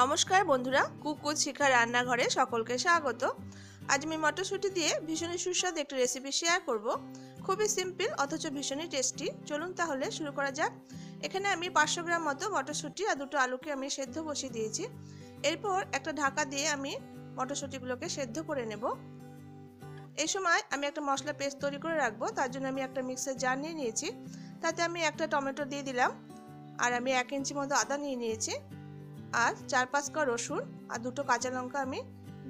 নমস্কার বন্ধুরা, কুকুর শিখা রান্নাঘরে সকলকে স্বাগত। আজ আমি মটরশুঁটি দিয়ে ভীষণই সুস্বাদু একটি রেসিপি শেয়ার করব। খুবই সিম্পল অথচ ভীষণই টেস্টি। চলুন তাহলে শুরু করা যাক। এখানে আমি 500 গ্রাম মতো মটরশুঁটি আর দুটো আলুকে আমি সেদ্ধ বসিয়ে দিয়েছি। এরপর একটা ঢাকা দিয়ে আমি মটরশুঁটিগুলোকে সেদ্ধ করে নেব। এই সময় আমি একটা মশলা পেস্ট তৈরি করে রাখবো, তার জন্য আমি একটা মিক্সার জার নিয়ে নিয়েছি। তাতে আমি একটা টমেটো দিয়ে দিলাম, আর আমি 1 ইঞ্চি মতো আদা নিয়ে নিয়েছি, আর 4-5 কোয়া রসুন আর দুটো কাঁচা লঙ্কা আমি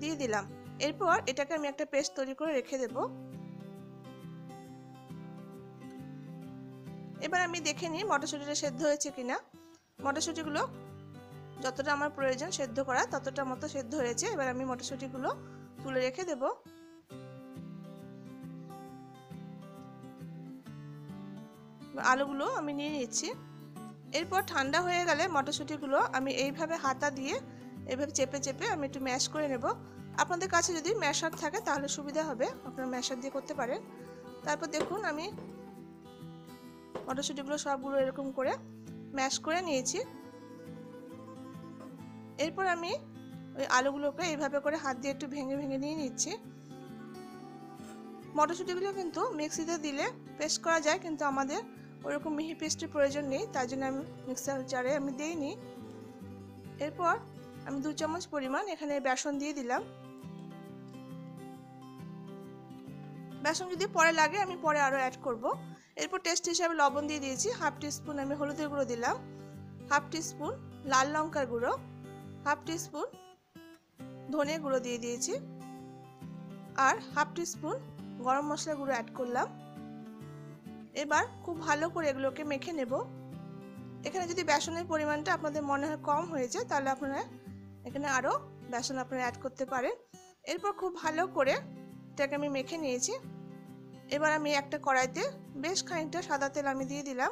দিয়ে দিলাম। এরপর এটাকে আমি একটা পেস্ট তৈরি করে রেখে দেব। এবার আমি দেখে নিই মটরশুঁটিটা সেদ্ধ হয়েছে কিনা। মটরশুঁটিগুলো যতটা আমার প্রয়োজন সেদ্ধ করা ততটা মতো সেদ্ধ হয়েছে। এবার আমি মটরশুঁটিগুলো তুলে রেখে দেব। আলুগুলো আমি নিয়ে নিচ্ছি। এরপর ঠান্ডা হয়ে গেলে মটরশুঁটিগুলো আমি এইভাবে হাতা দিয়ে এইভাবে চেপে চেপে আমি একটু ম্যাশ করে নেব। আপনাদের কাছে যদি ম্যাশার থাকে তাহলে সুবিধা হবে, আপনারা ম্যাশার দিয়ে করতে পারেন। তারপর দেখুন আমি মটরশুঁটিগুলো সবগুলো এরকম করে ম্যাশ করে নিয়েছি। এরপর আমি ওই আলুগুলোকে এইভাবে করে হাত দিয়ে একটু ভেঙে ভেঙে নিয়ে নিচ্ছি। মটরশুঁটিগুলো কিন্তু মিক্সিতে দিলে পেস্ট করা যায়, কিন্তু আমাদের ওরকম মিহি পেস্টের প্রয়োজন নেই, তাই জন্য আমি মিক্সার জারে আমি দিইনি। এরপর আমি 2 চামচ পরিমাণ এখানে বেসন দিয়ে দিলাম। বেসন যদি পরে লাগে আমি পরে আরও অ্যাড করব। এরপর টেস্ট হিসাবে লবণ দিয়ে দিয়েছি, 1/2 টিস্পুন আমি হলুদের গুঁড়ো দিলাম, 1/2 টিস্পুন লাল লঙ্কার গুঁড়ো, 1/2 টিস্পুন ধনে গুঁড়ো দিয়ে দিয়েছি, আর 1/2 টিস্পুন গরম মশলা গুঁড়ো অ্যাড করলাম। এবার খুব ভালো করে এগুলোকে মেখে নেব। এখানে যদি বেসনের পরিমাণটা আপনাদের মনে হয় কম হয়েছে তাহলে আপনারা এখানে আরও বেসন আপনারা অ্যাড করতে পারেন। এরপর খুব ভালো করে এটাকে আমি মেখে নিয়েছি। এবার আমি একটা কড়াইতে বেশ খানিকটা সাদা তেল আমি দিয়ে দিলাম।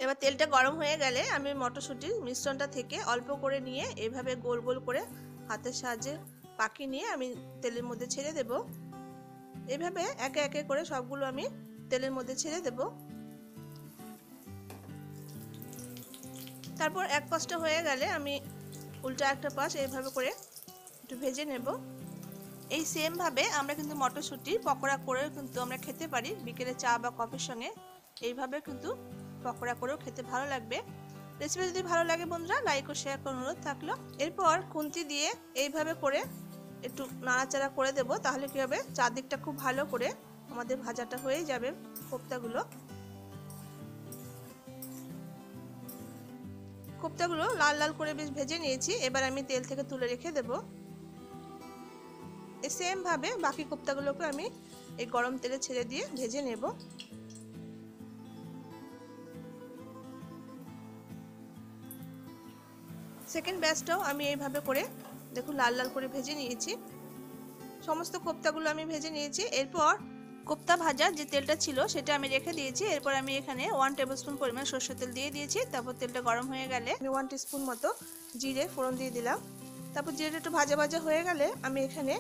এবার তেলটা গরম হয়ে গেলে আমি মটরশুঁটির মিশ্রণটা থেকে অল্প করে নিয়ে এইভাবে গোল গোল করে হাতের সাহায্যে পাকিয়ে নিয়ে আমি তেলের মধ্যে ছেড়ে দেব। এইভাবে একে একে করে সবগুলো আমি তেলের মধ্যে ছেড়ে দেব। তারপর এক পাশটা হয়ে গেলে আমি উল্টা একটা পাশ এইভাবে করে একটু ভেজে নেব। এই সেম ভাবে আমরা কিন্তু মটরশুঁটি পকোড়া করে কিন্তু আমরা খেতে পারি বিকেলে চা বা কফির সঙ্গে। এইভাবে কিন্তু পকোড়া করেও খেতে ভালো লাগবে। রেসিপি যদি ভালো লাগে বন্ধুরা লাইক ও শেয়ার করার অনুরোধ থাকলো। এরপর খুন্তি দিয়ে এইভাবে করে একটু নাড়াচাড়া করে দেব, তাহলে কি হবে চারদিকটা খুব ভালো করে আমাদের ভাজাটা হয়ে যাবে। কোপ্তাগুলো লাল লাল করে বেশ ভেজে নিয়েছি। এবার আমি তেল থেকে তুলে রেখে দেব। সেম ভাবে বাকি কোপ্তাগুলোকে আমি এই গরম তেলে ছেড়ে দিয়ে ভেজে নেব। সেকেন্ড ব্যাচটাও আমি এইভাবে করে দেখুন লাল লাল করে ভেজে নিয়েছি। সমস্ত কোপ্তাগুলো আমি ভেজে নিয়েছি। এরপর কোপ্তা ভাজার যে তেলটা ছিল সেটা আমি রেখে দিয়েছি। এরপর আমি এখানে 1 টেবিলস্পুন পরিমাণ সরষের তেল দিয়ে দিয়েছি। তারপর তেলটা গরম হয়ে গেলে আমি 1 টিস্পুন মতো জিরে ফোড়ন দিয়ে দিলাম। তারপর জিরেটা একটু ভাজা ভাজা হয়ে গেলে আমি এখানে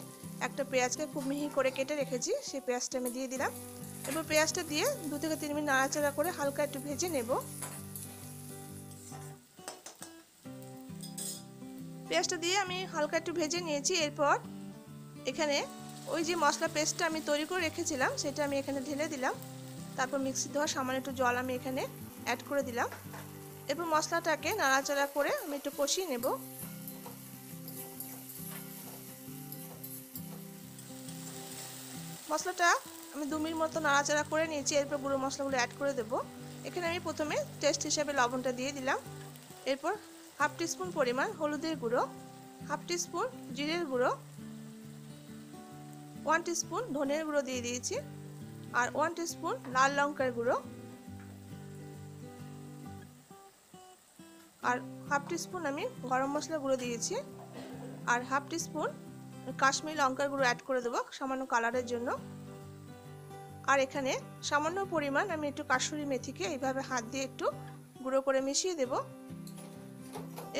একটা পেঁয়াজকে খুব মিহি করে কেটে রেখেছি, সেই পেঁয়াজটা আমি দিয়ে দিলাম। এরপর পেঁয়াজটা দিয়ে 2 থেকে 3 মিনিট নাড়াচাড়া করে হালকা একটু ভেজে নেব। পেঁয়াজটা দিয়ে আমি হালকা একটু ভেজে নিয়েছি। এরপর এখানে ওই যে মশলা পেস্টটা আমি তৈরি করে রেখেছিলাম সেটা আমি এখানে ঢেলে দিলাম। তারপর মিক্সি ধোয়া সামান্য একটু জল আমি এখানে অ্যাড করে দিলাম। এরপর মশলাটাকে নাড়াচাড়া করে আমি একটু কষিয়ে নেব। মশলাটা আমি 2 মিনিট মতো নাড়াচাড়া করে নিয়েছি। এরপর গুঁড়ো মশলাগুলো অ্যাড করে দেব। এখানে আমি প্রথমে টেস্ট হিসাবে লবণটা দিয়ে দিলাম। এরপর 1/2 টিস্পুন পরিমাণ হলুদের গুঁড়ো, 1/2 টিস্পুন জিরের গুঁড়ো, 1 টিস্পুন ধনের গুঁড়ো দিয়ে দিয়েছি, আর 1 টিস্পুন লাল লঙ্কার গুঁড়ো, আর 1/2 টিস্পুন আমি গরম মশলা গুঁড়ো দিয়েছি, আর 1/2 টিস্পুন কাশ্মীরি লঙ্কার গুঁড়ো অ্যাড করে দেবো সামান্য কালারের জন্য। আর এখানে সামান্য পরিমাণ আমি একটু কাসুরি মেথিকে এইভাবে হাত দিয়ে একটু গুঁড়ো করে মিশিয়ে দেব।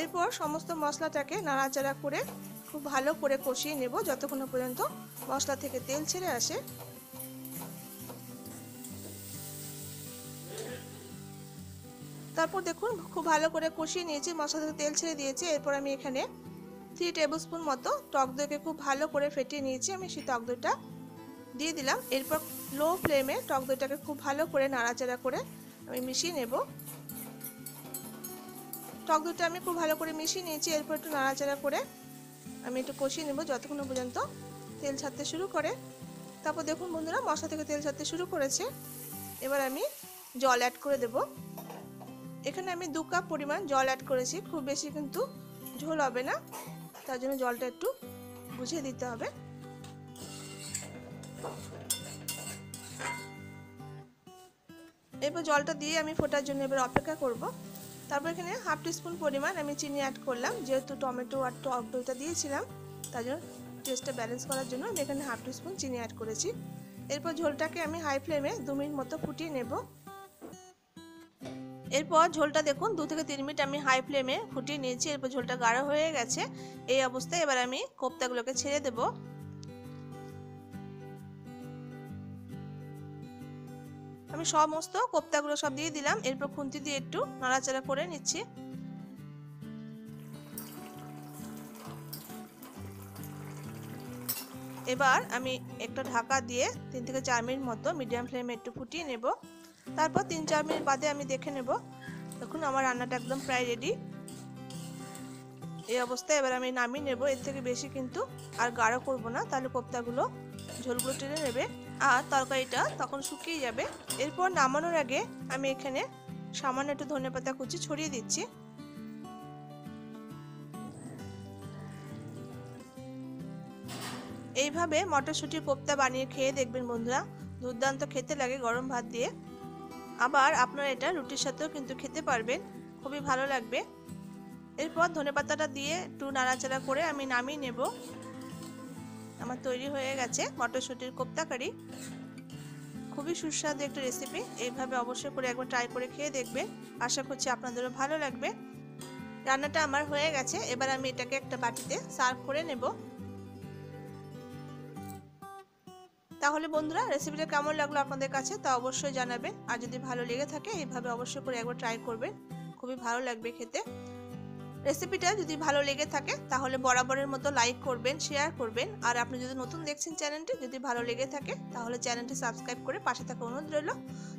এরপর সমস্ত মশলাটাকে নাড়াচাড়া করে খুব ভালো করে কষিয়ে নেব যতক্ষণ পর্যন্ত মশলা থেকে তেল ছেড়ে আসে। তারপর দেখুন খুব ভালো করে কষিয়ে নিয়েছি, মশলা থেকে তেল ছেড়ে দিয়েছি। এরপর আমি এখানে 3 টেবিল স্পুন মতো টক দইকে খুব ভালো করে ফেটিয়ে নিয়েছি আমি। সেই টক দইটা দিয়ে দিলাম। এরপর লো ফ্লেমে টক দইটাকে খুব ভালো করে নাড়াচাড়া করে আমি মিশিয়ে নেব। টক দইটা আমি খুব ভালো করে মিশিয়ে নিয়েছি। এরপর একটু নাড়াচাড়া করে আমি একটু কষিয়ে নেব যতক্ষণ পর্যন্ত তেল ছাড়তে শুরু করে। তারপর দেখুন বন্ধুরা, মশলা থেকে তেল ছাড়তে শুরু করেছে। এবার আমি জল অ্যাড করে দেব। এখানে আমি 2 কাপ পরিমাণ জল অ্যাড করেছি, খুব বেশি কিন্তু ঝোল হবে না, তার জন্য জলটা একটু বুঝে দিতে হবে। এরপর জলটা দিয়ে আমি ফোটার জন্য এবার অপেক্ষা করব। তারপর এখানে হাফ টিস্পুন পরিমাণ আমি চিনি অ্যাড করলাম, যেহেতু টমেটো আর টক দইটা দিয়েছিলাম তার জন্য টেস্টটা ব্যালেন্স করার জন্য আমি এখানে হাফ টিস্পুন চিনি অ্যাড করেছি। এরপর ঝোলটাকে আমি হাই ফ্লেমে 2 মিনিট মতো ফুটিয়ে নেব। এরপর ঝোলটা দেখুন 2 থেকে 3 মিনিট আমি হাই ফ্লেমে ফুটিয়ে নিয়েছি। এরপর ঝোলটা গাঢ় হয়ে গেছে। এই অবস্থায় এবার আমি কোপ্তাগুলোকে ছেড়ে দেব। আমি সমস্ত কোপ্তাগুলো সব দিয়ে দিলাম। এরপর খুন্তি দিয়ে একটু নাড়াচাড়া করে নিচ্ছি। এবার আমি একটা ঢাকা দিয়ে 3 থেকে 4 মিনিট মতো মিডিয়াম ফ্লেমে একটু ফুটিয়ে নেব। তারপর 3-4 মিনিট বাদে আমি দেখে নেব। দেখুন আমার রান্নাটা একদম প্রায় রেডি। এই অবস্থায় এবার আমি নামিয়ে নেব। এর থেকে বেশি কিন্তু আর গাঢ় করব না, তাহলে কোপ্তাগুলো ঝোলগুলো টেনে নেবে আর তরকারিটা তখন শুকিয়ে যাবে। এরপর নামানোর আগে আমি এখানে সামান্য একটু ধনেপাতা কুচি ছড়িয়ে দিচ্ছি। এইভাবে মটরশুঁটির কোপ্তা বানিয়ে খেয়ে দেখবেন বন্ধুরা, দুর্দান্ত খেতে লাগে গরম ভাত দিয়ে। আবার আপনারা এটা রুটির সাথেও কিন্তু খেতে পারবেন, খুবই ভালো লাগবে। এরপর ধনেপাতাটা দিয়ে একটু নাড়াচাড়া করে আমি নামিয়ে নেব। আমার তৈরি হয়ে গেছে মটরশুঁটির কোপ্তা কারি। খুবই সুস্বাদু একটা রেসিপি। এইভাবে অবশ্যই করে একবার ট্রাই করে খেয়ে দেখবেন, আশা করছি আপনাদেরও ভালো লাগবে। রান্নাটা আমার হয়ে গেছে। এবার আমি এটাকে একটা বাটিতে সার্ভ করে নেব। তাহলে বন্ধুরা, রেসিপিটা কেমন লাগলো আপনাদের কাছে তা অবশ্যই জানাবেন। আর যদি ভালো লেগে থাকে এইভাবে অবশ্যই করে একবার ট্রাই করবেন, খুবই ভালো লাগবে খেতে। রেসিপিটা যদি ভালো লেগে থাকে তাহলে বরাবরের মতো লাইক করবেন, শেয়ার করবেন। আর আপনি যদি নতুন দেখছেন চ্যানেলটি, যদি ভালো লেগে থাকে তাহলে চ্যানেলটি সাবস্ক্রাইব করে পাশে থাকা অনুরোধ রইল।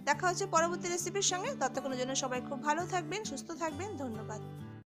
দেখা হচ্ছে পরবর্তী রেসিপির সঙ্গে। ততক্ষণের জন্য সবাই খুব ভালো থাকবেন, সুস্থ থাকবেন। ধন্যবাদ।